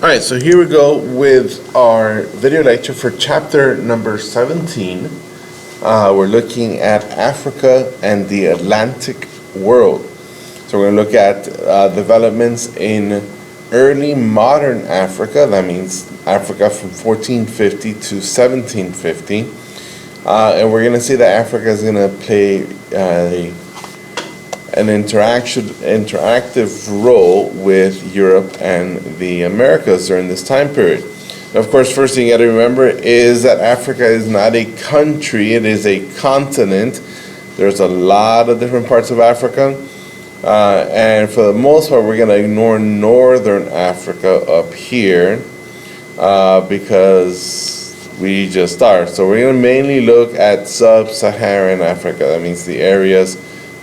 Alright, so here we go with our video lecture for chapter number 17. We're looking at Africa and the Atlantic world. So we're going to look at developments in early modern Africa. That means Africa from 1450 to 1750. And we're going to see that Africa is going to play an interactive role with Europe and the Americas during this time period. Now, of course, first thing you got to remember is that Africa is not a country, it is a continent. There's a lot of different parts of Africa, and for the most part we're going to ignore northern Africa up here because we just are. So we're going to mainly look at sub-Saharan Africa. That means the areas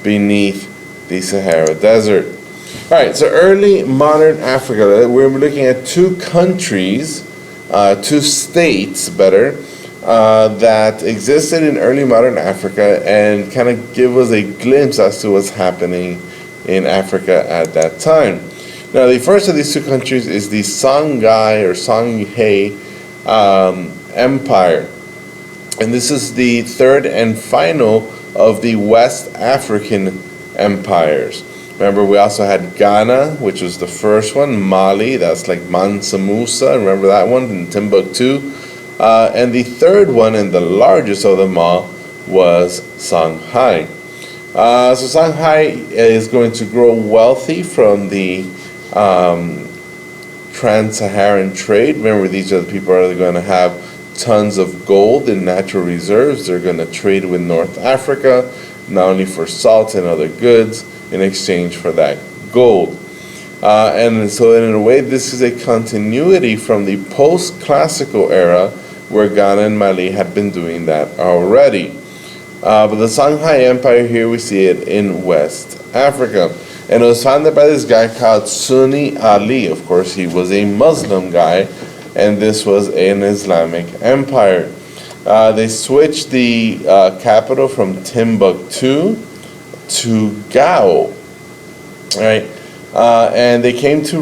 beneath the Sahara Desert. All right, so early modern Africa, we're looking at two countries, two states better, that existed in early modern Africa and kind of give us a glimpse as to what's happening in Africa at that time. Now, the first of these two countries is the Songhay or Songhay Empire. And this is the third and final of the West African empires. Remember, we also had Ghana, which was the first one, Mali, that's like Mansa Musa, remember that one, in Timbuktu. And the third one, and the largest of them all, was Songhay. So Songhay is going to grow wealthy from the trans-Saharan trade. Remember, these are the people that are going to have tons of gold and natural reserves. They're going to trade with North Africa, not only for salt and other goods, in exchange for that gold. And so in a way, this is a continuity from the post-classical era where Ghana and Mali had been doing that already. But the Songhay Empire, here we see it in West Africa. And it was founded by this guy called Sunni Ali. Of course, he was a Muslim guy, and this was an Islamic empire. They switched the capital from Timbuktu to Gao, right? And they came to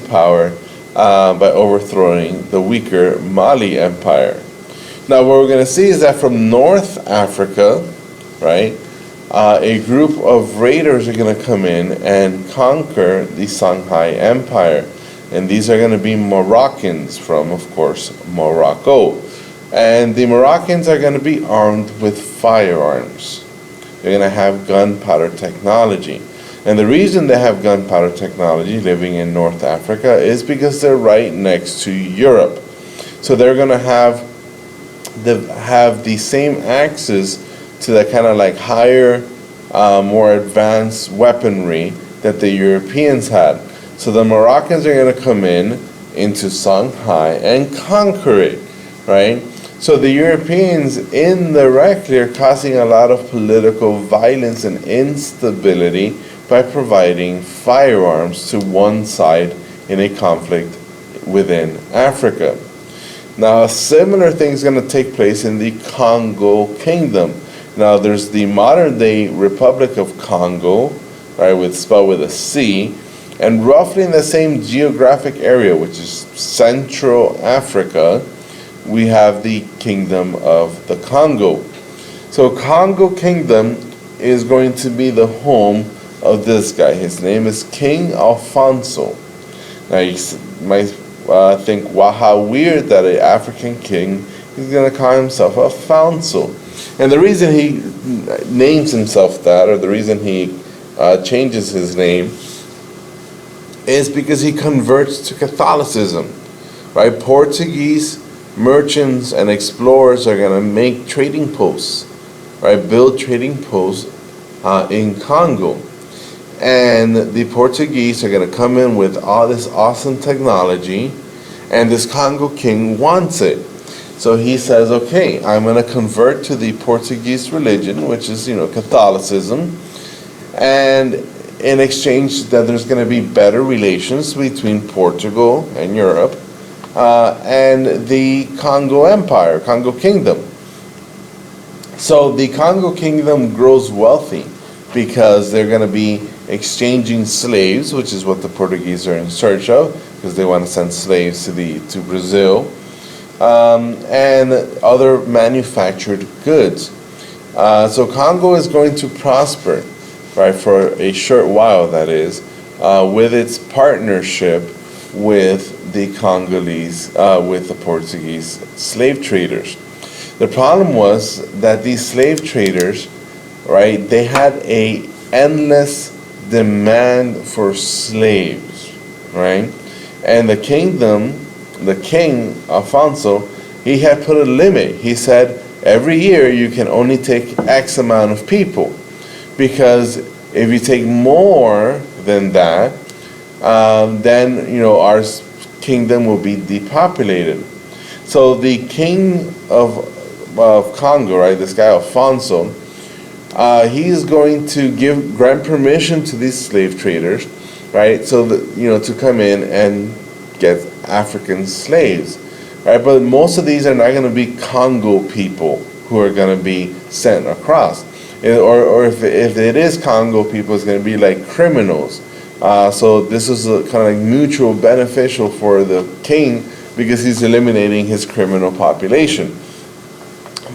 power by overthrowing the weaker Mali Empire. Now, what we're going to see is that from North Africa, right, a group of raiders are going to come in and conquer the Songhay Empire. And these are going to be Moroccans from, of course, Morocco. And the Moroccans are going to be armed with firearms. They're going to have gunpowder technology. And the reason they have gunpowder technology living in North Africa is because they're right next to Europe. So they're going to have the same access to that kind of like higher, more advanced weaponry that the Europeans had. So the Moroccans are going to come into Songhay and conquer it, right? So the Europeans indirectly are causing a lot of political violence and instability by providing firearms to one side in a conflict within Africa. Now, a similar thing is going to take place in the Congo Kingdom. Now, there's the modern-day Republic of Congo, right, spelled with a C, and roughly in the same geographic area, which is Central Africa, we have the Kingdom of the Congo. So Congo Kingdom is going to be the home of this guy. His name is King Alfonso. Now you might think, wow, how weird that an African king is going to call himself Alfonso. And the reason he names himself that, or the reason he changes his name, is because he converts to Catholicism. Right? Portuguese merchants and explorers are going to make trading posts, right? Build trading posts in Congo. And the Portuguese are going to come in with all this awesome technology, and this Congo king wants it. So he says, okay, I'm going to convert to the Portuguese religion, which is, Catholicism, and in exchange that there's going to be better relations between Portugal and Europe, and the Congo Empire, Congo Kingdom. So the Congo Kingdom grows wealthy because they're going to be exchanging slaves, which is what the Portuguese are in search of, because they want to send slaves to Brazil, and other manufactured goods. So Congo is going to prosper, right, for a short while, that is, with its partnership with the Congolese, with the Portuguese slave traders. The problem was that these slave traders, right, they had a endless demand for slaves, right? And the king, Alfonso, he had put a limit. He said, every year you can only take X amount of people, because if you take more than that, then our kingdom will be depopulated. So the king of Congo, right, this guy Alfonso, he is going to grant permission to these slave traders, right, so that to come in and get African slaves, right? But most of these are not going to be Congo people who are going to be sent across, or if it is Congo people, it's going to be like criminals. So this is kind of like mutual beneficial for the king, because he's eliminating his criminal population.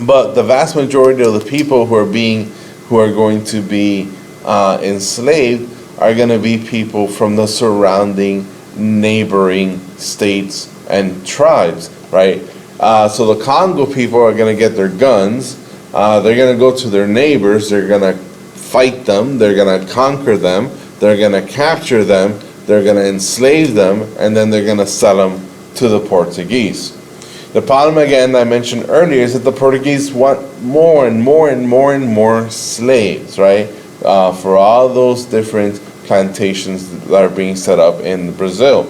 But the vast majority of the people who are going to be enslaved are going to be people from the surrounding neighboring states and tribes, right? So the Congo people are going to get their guns. They're going to go to their neighbors. They're going to fight them. They're going to conquer them. They're going to capture them. They're going to enslave them, and then they're going to sell them to the Portuguese. The problem, again, I mentioned earlier, is that the Portuguese want more and more and more and more slaves, right? For all those different plantations that are being set up in Brazil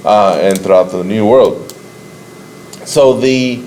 and throughout the New World. So the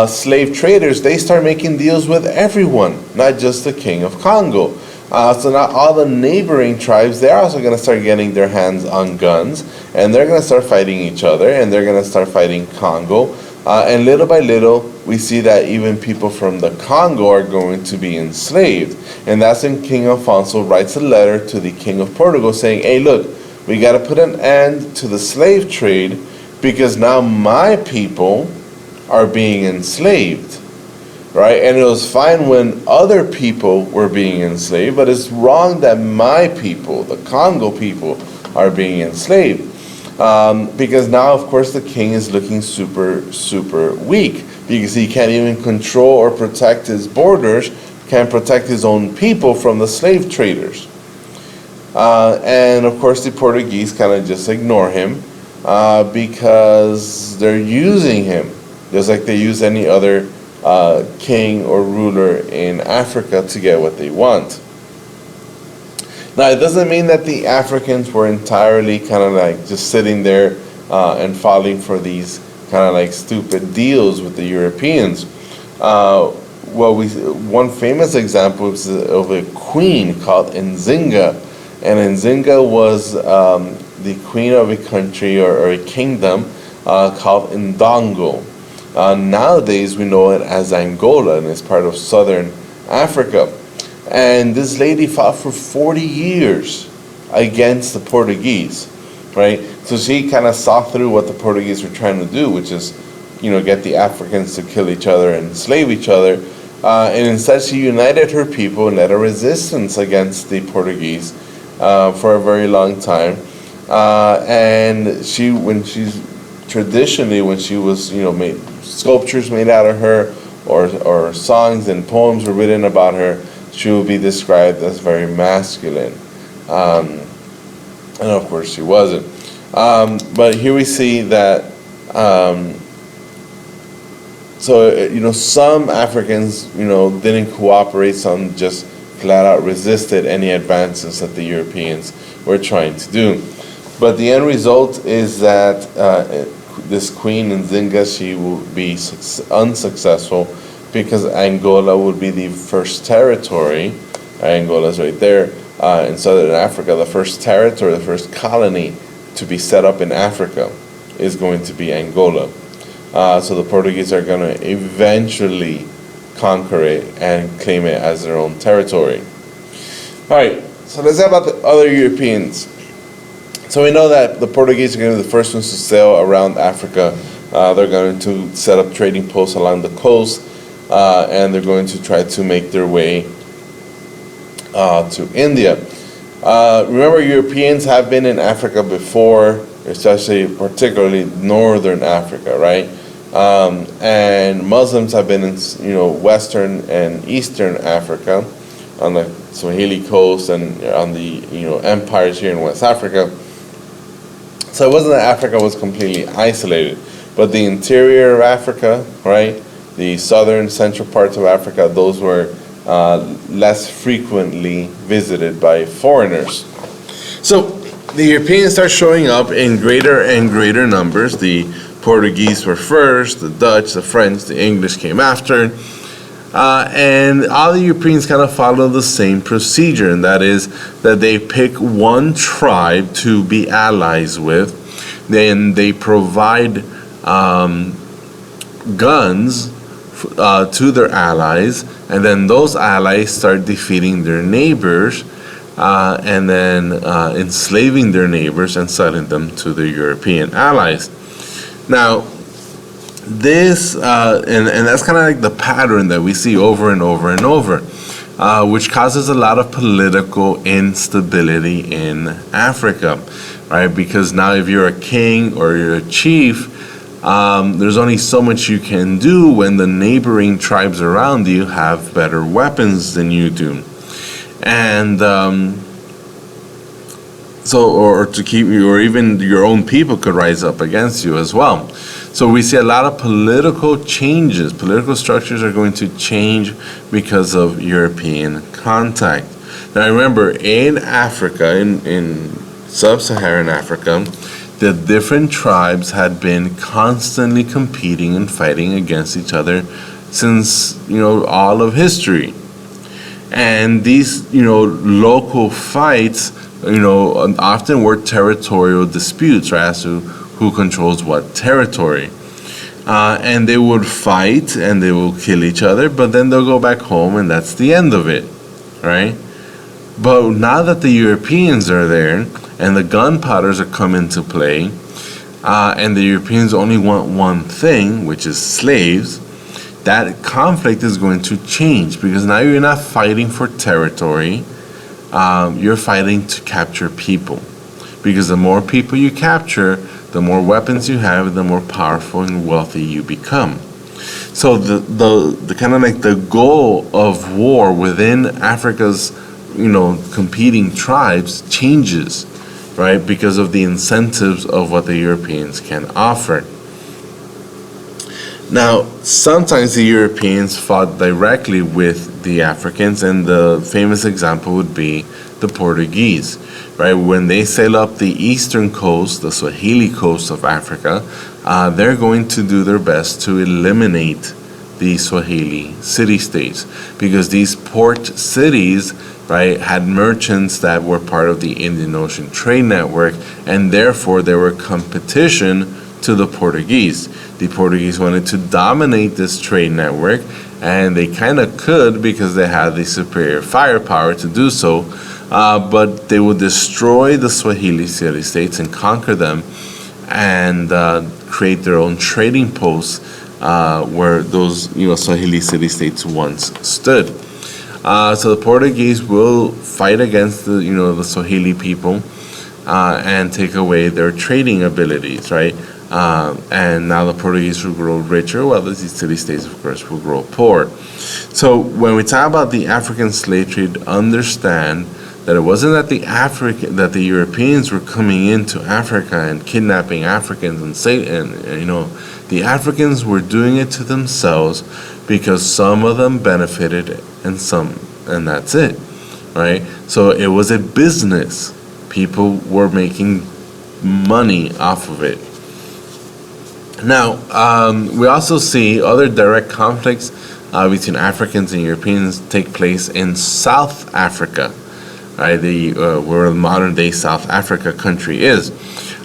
slave traders, they start making deals with everyone, not just the king of Congo. So now all the neighboring tribes, they're also going to start getting their hands on guns, and they're going to start fighting each other, and they're going to start fighting Congo. And little by little, we see that even people from the Congo are going to be enslaved. And that's when King Alfonso writes a letter to the King of Portugal saying, hey, look, we got to put an end to the slave trade, because now my people are being enslaved, right? And it was fine when other people were being enslaved, but it's wrong that my people, the Congo people, are being enslaved. Because now, of course, the king is looking super, super weak, because he can't even control or protect his borders, can't protect his own people from the slave traders. And, of course, the Portuguese kind of just ignore him because they're using him, just like they use any other king or ruler in Africa to get what they want. Now, it doesn't mean that the Africans were entirely kind of like just sitting there and falling for these kind of like stupid deals with the Europeans. One famous example is of a queen called Nzinga, and Nzinga was the queen of a country or a kingdom called Ndongo. Nowadays, we know it as Angola, and it's part of southern Africa. And this lady fought for 40 years against the Portuguese, right? So she kind of saw through what the Portuguese were trying to do, which is, get the Africans to kill each other and enslave each other. And instead, she united her people and led a resistance against the Portuguese for a very long time. And when she was, made sculptures made out of her, or songs and poems were written about her, she will be described as very masculine. And of course she wasn't. But here we see that, some Africans, didn't cooperate, some just flat out resisted any advances that the Europeans were trying to do. But the end result is that this queen Nzinga, she will be unsuccessful, because Angola would be the first territory. Angola's right there in southern Africa. The first territory, the first colony to be set up in Africa is going to be Angola. So the Portuguese are going to eventually conquer it and claim it as their own territory. All right, So let's talk about the other Europeans. So we know that the Portuguese are going to be the first ones to sail around Africa. They're going to set up trading posts along the coast, and they're going to try to make their way to India. Remember, Europeans have been in Africa before, especially particularly northern Africa, right? And Muslims have been in, western and eastern Africa, on the Swahili coast and on the empires here in West Africa. So it wasn't that Africa was completely isolated, but the interior of Africa, right, the southern central parts of Africa, those were less frequently visited by foreigners. So the Europeans start showing up in greater and greater numbers. The Portuguese were first, the Dutch, the French, the English came after. And all the Europeans kind of follow the same procedure, and that is that they pick one tribe to be allies with, then they provide guns to their allies, and then those allies start defeating their neighbors, and then enslaving their neighbors and selling them to the European allies. Now, this and that's kind of like the pattern that we see over and over and over, which causes a lot of political instability in Africa, right? Because now if you're a king or you're a chief, there's only so much you can do when the neighboring tribes around you have better weapons than you do, and or to keep you, or even your own people could rise up against you as well. So we see a lot of political changes. Political structures are going to change because of European contact. Now remember, in Africa, in sub-Saharan Africa, the different tribes had been constantly competing and fighting against each other since all of history. And these local fights often were territorial disputes, right, as to who controls what territory. And they would fight and they will kill each other, but then they'll go back home and that's the end of it, right? But now that the Europeans are there and the gunpowders are come into play, and the Europeans only want one thing, which is slaves, that conflict is going to change, because now you're not fighting for territory, you're fighting to capture people. Because the more people you capture, the more weapons you have, the more powerful and wealthy you become. So the kind of like the goal of war within Africa's competing tribes changes, right? Because of the incentives of what the Europeans can offer. Now, sometimes the Europeans fought directly with the Africans, and the famous example would be the Portuguese, right? When they sail up the eastern coast, the Swahili coast of Africa, they're going to do their best to eliminate the Swahili city-states, because these port cities, right, had merchants that were part of the Indian Ocean trade network, and therefore they were competition to the Portuguese. The Portuguese wanted to dominate this trade network, and they kind of could because they had the superior firepower to do so, but they would destroy the Swahili city-states and conquer them, and create their own trading posts where those Swahili city-states once stood. So the Portuguese will fight against the Swahili people and take away their trading abilities, right? And now the Portuguese will grow richer, while the city-states, of course, will grow poor. So when we talk about the African slave trade, understand that it wasn't that the Europeans were coming into Africa and kidnapping Africans and the Africans were doing it to themselves, because some of them benefited and that's it, right? So it was a business. People were making money off of it. Now, we also see other direct conflicts between Africans and Europeans take place in South Africa, right? Where the modern-day South Africa country is.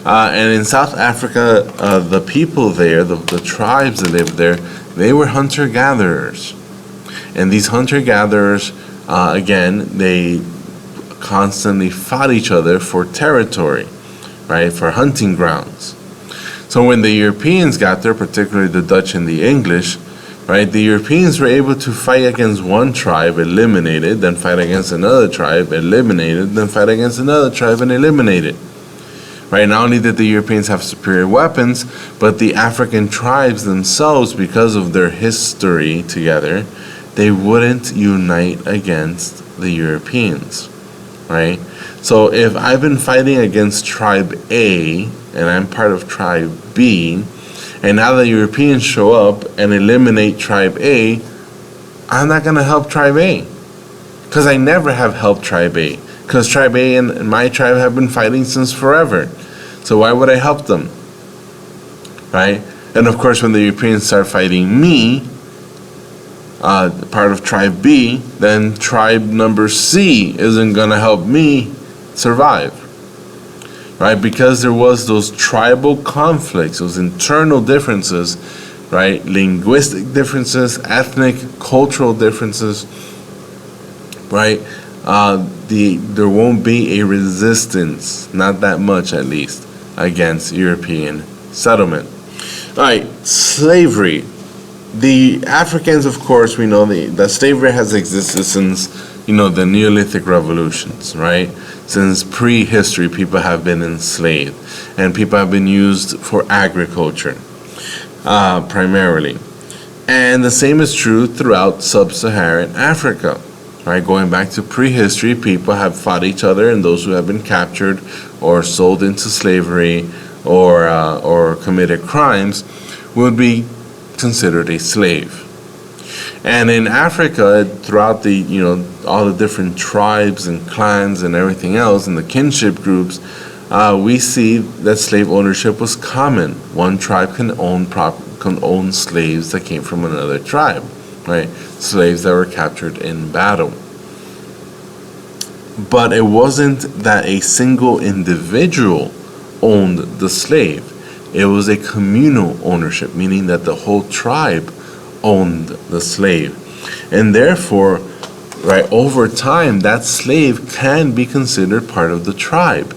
And in South Africa, the people there, the tribes that lived there, they were hunter-gatherers. And these hunter-gatherers, again, they constantly fought each other for territory, right, for hunting grounds. So when the Europeans got there, particularly the Dutch and the English, right, the Europeans were able to fight against one tribe, eliminate it, then fight against another tribe, eliminate it, then fight against another tribe and eliminate it. Right, not only did the Europeans have superior weapons, but the African tribes themselves, because of their history together, they wouldn't unite against the Europeans, right? So if I've been fighting against tribe A and I'm part of tribe B, and now the Europeans show up and eliminate tribe A, I'm not going to help tribe A, because I never have helped tribe A, because tribe A and my tribe have been fighting since forever. So why would I help them, right? And of course, when the Europeans start fighting me, part of tribe B, then tribe number C isn't going to help me survive, right? Because there was those tribal conflicts, those internal differences, right? Linguistic differences, ethnic, cultural differences, right? There won't be a resistance, not that much at least, against European settlement. All right, slavery. The Africans, of course, we know that slavery has existed since, the Neolithic revolutions, right? Since prehistory, people have been enslaved, and people have been used for agriculture, primarily. And the same is true throughout sub-Saharan Africa, right? Going back to prehistory, people have fought each other, and those who have been captured or sold into slavery or committed crimes would be considered a slave. And in Africa, throughout the all the different tribes and clans and everything else, and the kinship groups, we see that slave ownership was common. One tribe can own slaves that came from another tribe, right? Slaves that were captured in battle. But it wasn't that a single individual owned the slave. It was a communal ownership, meaning that the whole tribe owned the slave. And therefore, right, over time, that slave can be considered part of the tribe.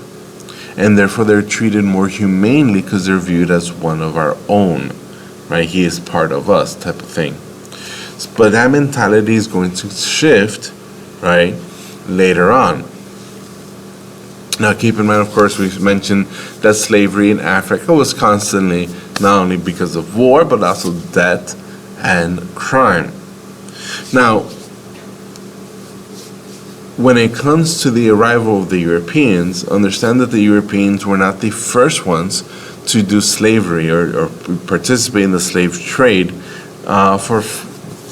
And therefore, they're treated more humanely because they're viewed as one of our own, right? He is part of us, type of thing. But that mentality is going to shift, right, later on. Now, keep in mind, of course, we've mentioned that slavery in Africa was constantly, not only because of war, but also debt and crime. Now, when it comes to the arrival of the Europeans, understand that the Europeans were not the first ones to do slavery or participate in the slave trade for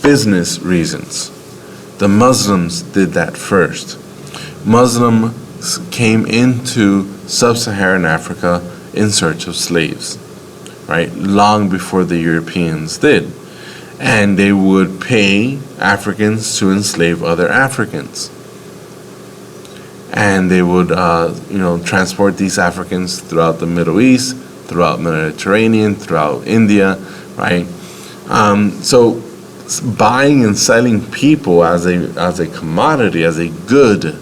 business reasons. The Muslims did that first. Muslims came into sub-Saharan Africa in search of slaves, right? Long before the Europeans did. And they would pay Africans to enslave other Africans. And they would, transport these Africans throughout the Middle East, throughout Mediterranean, throughout India, right? So buying and selling people as a commodity, as a good,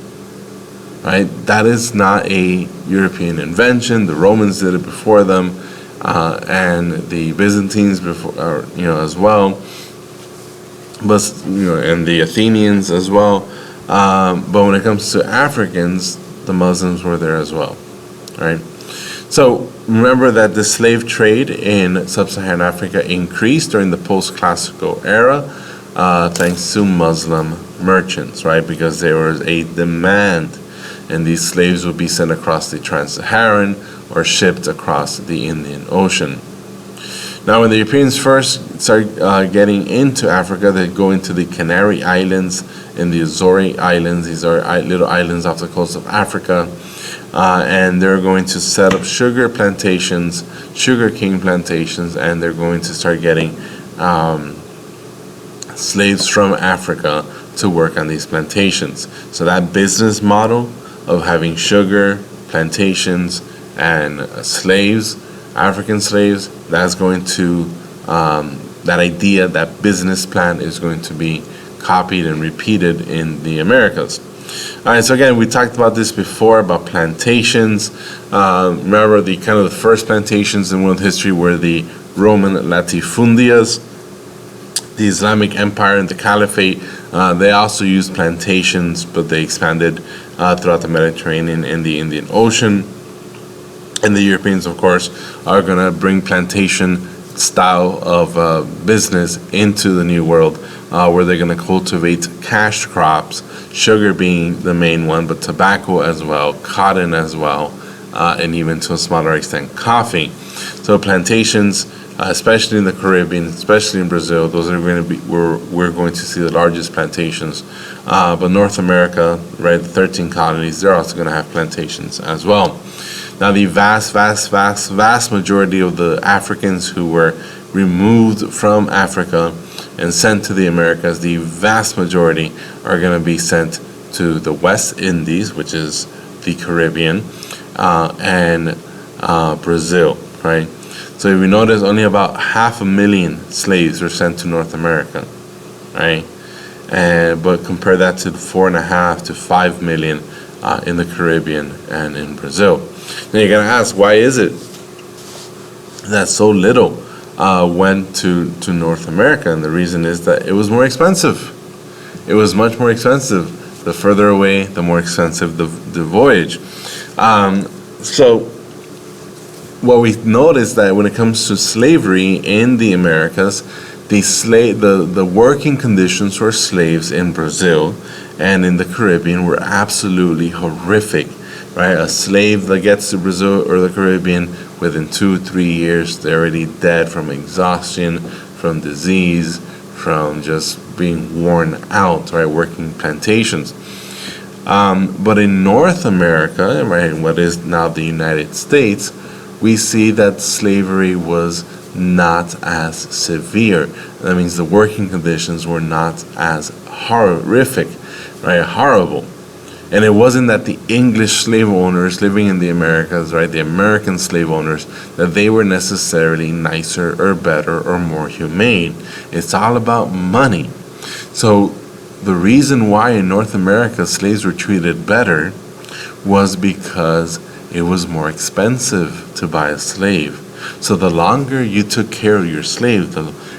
right? That is not a European invention. The Romans did it before them, and the Byzantines before, as well. But and the Athenians as well. But when it comes to Africans, the Muslims were there as well, right? So remember that the slave trade in sub-Saharan Africa increased during the post-classical era, thanks to Muslim merchants, right? Because there was a demand, and these slaves would be sent across the Trans-Saharan or shipped across the Indian Ocean. Now, when the Europeans first started getting into Africa, they go into the Canary Islands and the Azores Islands. These are little islands off the coast of Africa. And they're going to set up sugar plantations, sugarcane plantations, and they're going to start getting slaves from Africa to work on these plantations. So that business model of having sugar, plantations, and slaves, African slaves, that's going to, that idea, that business plan is going to be copied and repeated in the Americas. All right, so again, we talked about this before about plantations. Remember, the kind of the first plantations in world history were the Roman latifundias, the Islamic Empire and the Caliphate. They also used plantations, but they expanded throughout the Mediterranean and the Indian Ocean. And the Europeans, of course, are going to bring plantation style of business into the New World, where they're going to cultivate cash crops, sugar being the main one, but tobacco as well, cotton as well, and even to a smaller extent, coffee. So plantations, especially in the Caribbean, especially in Brazil, those are going to be we're going to see the largest plantations. But North America, right, the 13 colonies, they're also going to have plantations as well. Now, the vast majority of the Africans who were removed from Africa and sent to the Americas, the vast majority are going to be sent to the West Indies, which is the Caribbean, and Brazil, right? So if you notice, only about 500,000 slaves were sent to North America, right? But compare that to 4.5 to 5 million in the Caribbean and in Brazil. Now you're gonna ask, why is it that so little went to North America? And the reason is that it was more expensive. It was much more expensive. The further away, the more expensive the voyage. So what we noticed that when it comes to slavery in the Americas, the working conditions for slaves in Brazil and in the Caribbean were absolutely horrific, right? A slave that gets to Brazil or the Caribbean, within 2-3 years, they're already dead from exhaustion, from disease, from just being worn out, right? Working plantations. But in North America, right, what is now the United States, we see that slavery was not as severe. That means the working conditions were not as horrific, right? Horrible. And it wasn't that the English slave owners living in the Americas, right, the American slave owners, that they were necessarily nicer or better or more humane. It's all about money. So the reason why in North America slaves were treated better was because it was more expensive to buy a slave. So the longer you took care of your slave,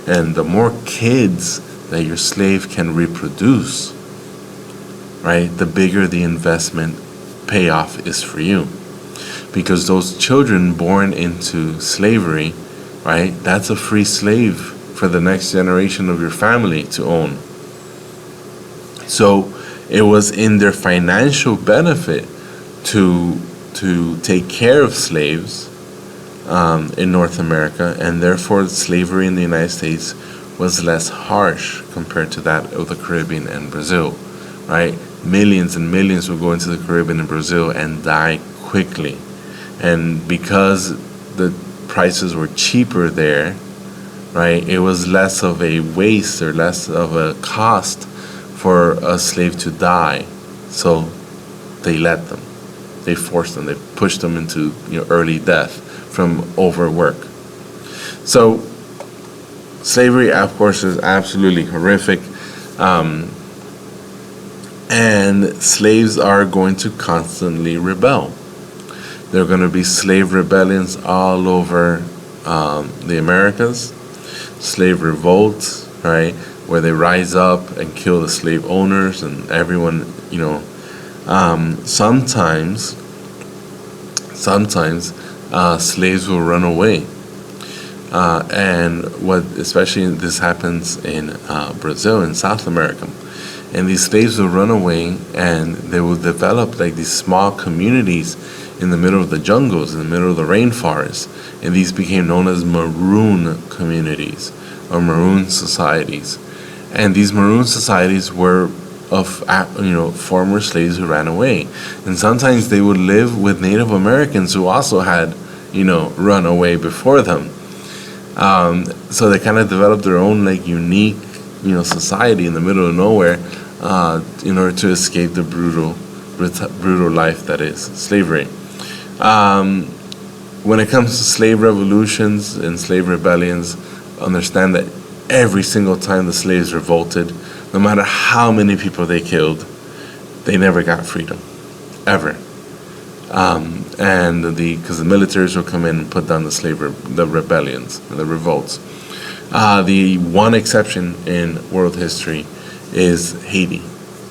and the more kids that your slave can reproduce, right, the bigger the investment payoff is for you. Because those children born into slavery, right, that's a free slave for the next generation of your family to own. So it was in their financial benefit to take care of slaves in North America, and therefore slavery in the United States was less harsh compared to that of the Caribbean and Brazil, right? Millions and millions would go into the Caribbean and Brazil and die quickly. And because the prices were cheaper there, right, it was less of a waste or less of a cost for a slave to die. So they let them. They forced them. They pushed them into early death from overwork. So slavery, of course, is absolutely horrific. And slaves are going to constantly rebel. There are going to be slave rebellions all over the Americas, slave revolts, right, where they rise up and kill the slave owners and everyone, sometimes slaves will run away. And especially this happens in Brazil, in South America. And these slaves will run away and they will develop like these small communities in the middle of the jungles, in the middle of the rainforest. And these became known as maroon communities or maroon societies. And these maroon societies were of former slaves who ran away. And sometimes they would live with Native Americans who also had run away before them. So they kind of developed their own like unique society in the middle of nowhere in order to escape the brutal life that is slavery. When it comes to slave revolutions and slave rebellions, understand that every single time the slaves revolted, no matter how many people they killed, they never got freedom, ever. And because the militaries will come in and put down the rebellions, and the revolts. The one exception in world history is Haiti,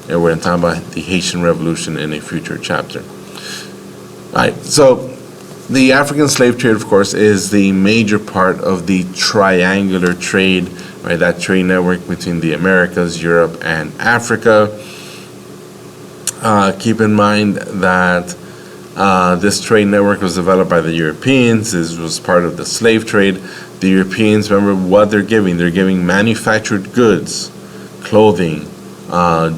and we're going to talk about the Haitian Revolution in a future chapter. All right, so the African slave trade, of course, is the major part of the triangular trade, right? That trade network between the Americas, Europe, and Africa. Keep in mind that this trade network was developed by the Europeans. This was part of the slave trade. The Europeans, remember what they're giving. They're giving manufactured goods, clothing,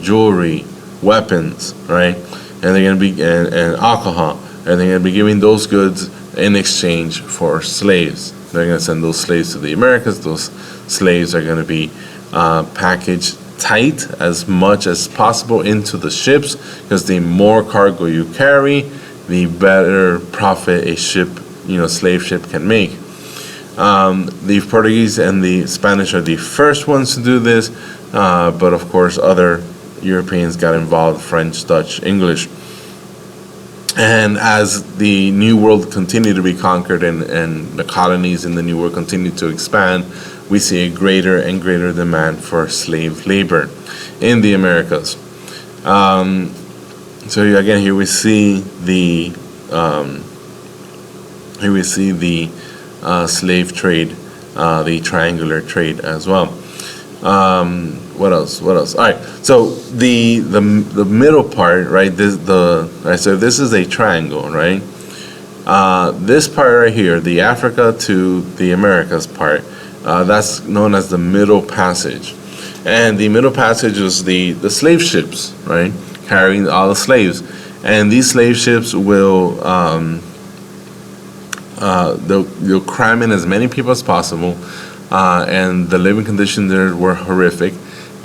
jewelry, weapons, right? And they're going to be and alcohol, and they're going to be giving those goods in exchange for slaves. They're going to send those slaves to the Americas. Those slaves are going to be packaged tight as much as possible into the ships, because the more cargo you carry, the better profit a ship, slave ship can make. The Portuguese and the Spanish are the first ones to do this, but of course other Europeans got involved, French, Dutch, English. And as the New World continued to be conquered and the colonies in the New World continued to expand, we see a greater and greater demand for slave labor in the Americas. So again, here we see the slave trade, the triangular trade as well. What else? All right. So the middle part, right? So this is a triangle, right? This part right here, the Africa to the Americas part, that's known as the Middle Passage, and the Middle Passage is the slave ships, right, carrying all the slaves, and these slave ships will they'll cram in as many people as possible, and the living conditions there were horrific,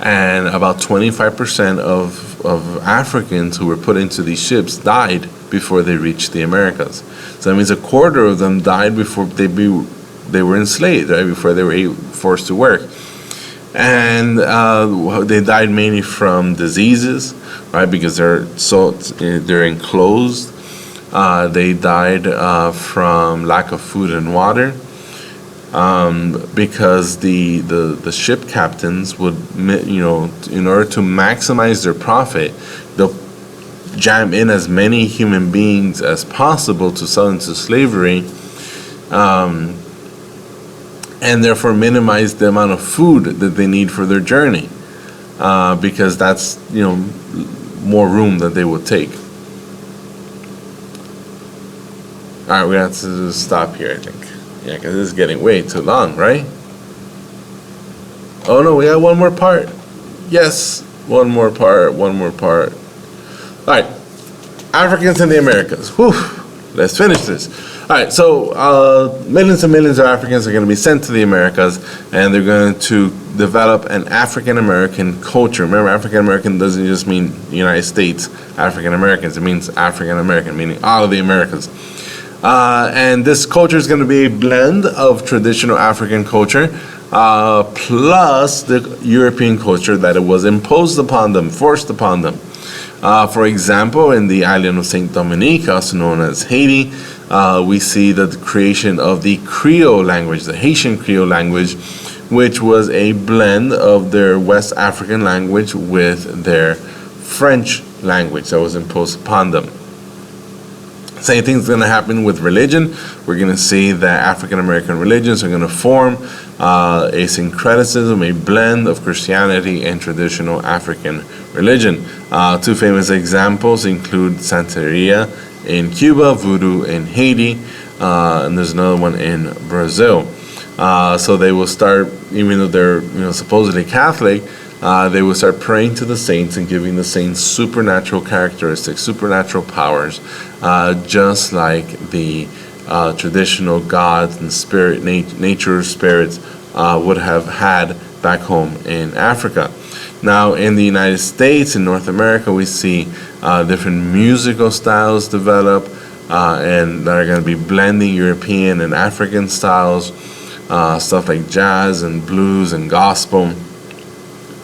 and about 25% of Africans who were put into these ships died before they reached the Americas. So that means a quarter of them died before they were enslaved, right, before they were forced to work. And they died mainly from diseases, right, because they're enclosed. They died from lack of food and water, because the ship captains would, in order to maximize their profit, they'll jam in as many human beings as possible to sell into slavery, and therefore minimize the amount of food that they need for their journey, because that's more room that they would take. All right, we have to stop here, I think. Yeah, because this is getting way too long, right? Oh no, we got one more part. Yes, one more part. All right, Africans in the Americas. Whew, let's finish this. All right, so millions and millions of Africans are going to be sent to the Americas, and they're going to develop an African American culture. Remember, African American doesn't just mean the United States African Americans. It means African American, meaning all of the Americas. And this culture is going to be a blend of traditional African culture plus the European culture that it was imposed upon them, forced upon them. For example, in the island of Saint Dominique, also known as Haiti, we see the creation of the Creole language, the Haitian Creole language, which was a blend of their West African language with their French language that was imposed upon them. Same thing's going to happen with religion. We're going to see that African American religions are going to form a syncretism, a blend of Christianity and traditional African religion. Two famous examples include Santeria in Cuba, Voodoo in Haiti, and there's another one in Brazil. So they will start, even though they're supposedly Catholic, they will start praying to the saints and giving the saints supernatural characteristics, supernatural powers, just like the traditional gods and nature spirits would have had back home in Africa. Now, in the United States, in North America, we see different musical styles develop, and that are going to be blending European and African styles, stuff like jazz and blues and gospel.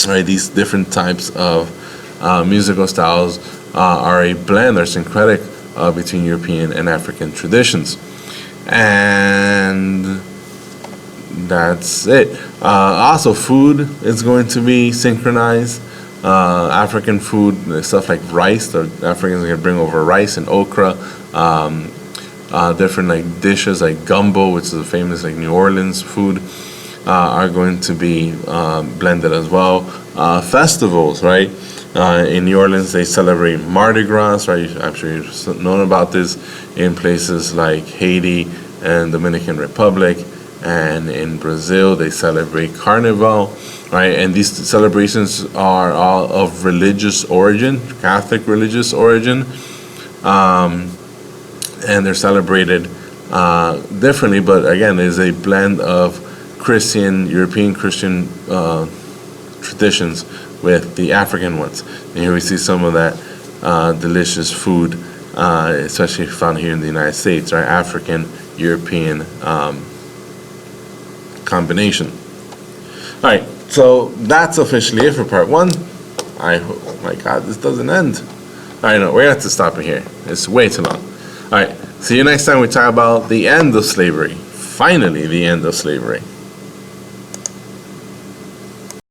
Right, these different types of musical styles are a blend or syncretic between European and African traditions. And that's it. Also, food is going to be synchronized. African food, stuff like rice, the Africans are going to bring over rice and okra. Different like dishes like gumbo, which is a famous like New Orleans food, are going to be blended as well. Festivals, right? In New Orleans, they celebrate Mardi Gras, right? I'm sure you've known about this. In places like Haiti and Dominican Republic, and in Brazil, they celebrate Carnival, right? And these celebrations are all of religious origin, Catholic religious origin, and they're celebrated differently. But again, there's a blend of European Christian traditions with the African ones. And here we see some of that delicious food, especially found here in the United States, right? African, European combination. All right, so that's officially it for part one. I hope, oh my God, this doesn't end. All right, no, we're gonna have to stop it here. It's way too long. All right, see you next time we talk about the end of slavery. Finally, the end of slavery.